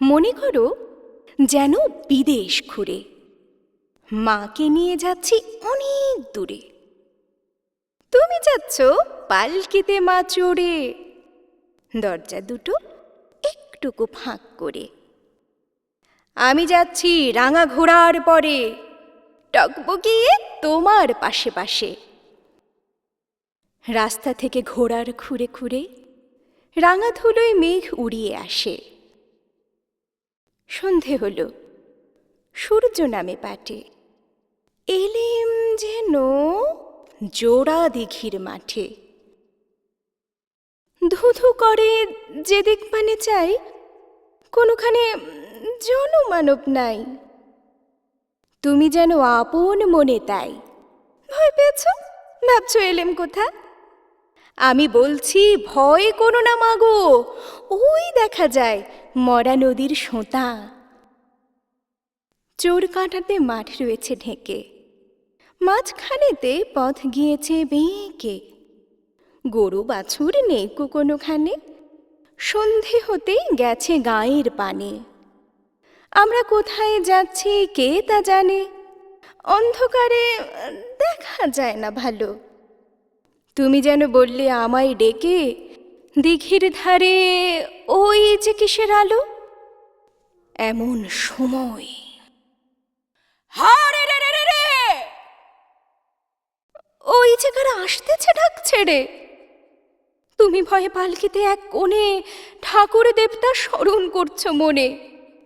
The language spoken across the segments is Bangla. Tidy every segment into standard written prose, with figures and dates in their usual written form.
মনে করো যেন বিদেশ ঘুরে মাকে নিয়ে যাচ্ছি অনেক দূরে। তুমি যাচ্ছ পালকিতে মা চড়ে, দরজা দুটো একটুকু ফাঁক করে। আমি যাচ্ছি রাঙা ঘোড়ার পরে, টকবগিয়ে তোমার পাশে পাশে। রাস্তা থেকে ঘোড়ার খুঁড়ে খুঁড়ে রাঙা ধুলোয় মেঘ উড়িয়ে আসে। সন্ধে হলো, সূর্য নামে পাটে, এলেম যেন জোড়া দিঘির মাঠে। ধুধু করে যেদিক মানে চাই, কোনোখানে জনমানব নাই। তুমি যেন আপন মনে তাই। ভয় পেয়েছ, ভাবছ এলেম কোথা? আমি বলছি ভয় করো না মাগো, ওই দেখা যায় মরা নদীর সোঁতা। চোর কাঁটাতে মাঠ রয়েছে ঢেকে, মাঝখানেতে পথ গিয়েছে বেঁকে। গরু বাছুর নেই কোনোখানে, সন্ধে হতেই গেছে গাঁয়ের পানে। আমরা কোথায় যাচ্ছি কে তা জানে, অন্ধকারে দেখা যায় না ভালো। তুমি যেন বললে আমায় ডেকে, দিঘির ধারে ওই যে কিসের আলো। এমন সময় হারে রে রে রে রে, ওই যে কারা আসতেছে ঢাক ছেড়ে। তুমি ভয়ে পালকিতে এক কোণে ঠাকুর দেবতা স্মরণ করছো মনে।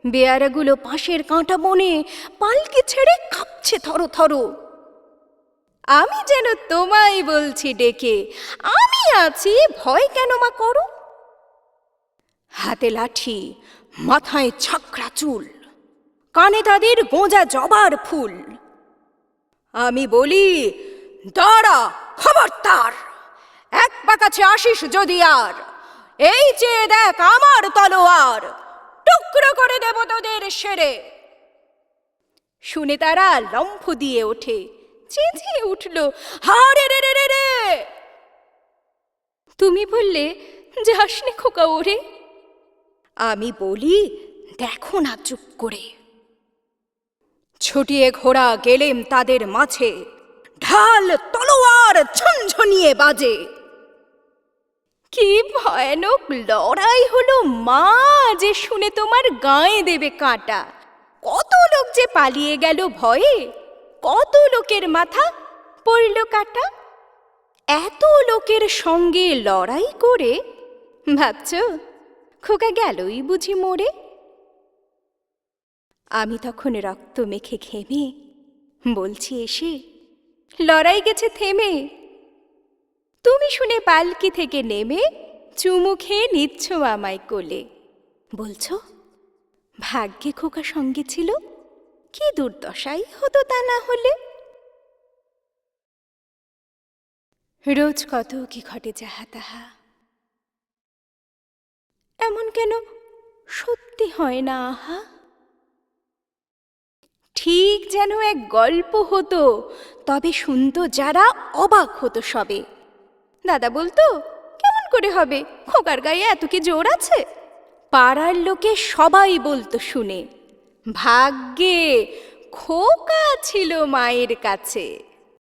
বেয়ারাগুলো পাশের কাঁটা বনে পালকি ছেড়ে কাঁপছে থরো থরো। আমি যেন তোমায় বলছি ডেকে, আমি আছি, ভয় কেন মা করো। হাতে লাঠি, মাথায় ছাকড়া চুল, কানে তাদের গোঁজা জবার ফুল। আমি বলি দাঁড়া খবরদার, এক পা কাছে আসিস যদি আর, এই চেয়ে দেখ আমার তলোয়ার, টুকরো করে দেব তোদের সেরে। শুনে তারা লম্ফ দিয়ে ওঠে, চেঁচিয়ে উঠল হারে রে রে রে রে। তুমি বললে যাসনে খোকা ওরে। আমি বলি দেখো না চুপ করে। ছুটিয়ে ঘোড়া গেলেম তাদের মাঝে, ঢাল তলোয়ার ঝনঝনিয়ে বাজে। কি ভয়ানক লড়াই হলো মা, যে শুনে তোমার গায়ে দেবে কাঁটা। কত লোক যে পালিয়ে গেল ভয়ে, কত লোকের মাথা পড়ল কাটা। এত লোকের সঙ্গে লড়াই করে ভাবছ খোকা গেলই বুঝি মরে। আমি তখন রক্ত মেখে ঘেমে বলছি এসে, লড়াই গেছে থেমে। তুমি শুনে পালকি থেকে নেমে চুমু খেয়ে নিচ্ছ আমায় কোলে। বলছো ভাগ্যে খোকা সঙ্গে ছিল, কি দুর্দশাই হতো তা না হলে। রোজ কত কি ঘটে যাহা তাহা, এমন কেন সত্যি হয় না আহা। ঠিক যেন এক গল্প হতো, তবে শুনতো যারা অবাক হতো সবে। দাদা বলতো কেমন করে হবে, খোকার গায়ে এত কি জোর আছে। পাড়ার লোকে সবাই বলতো শুনে, ভাগ্যে খোকা ছিল মায়ের কাছে।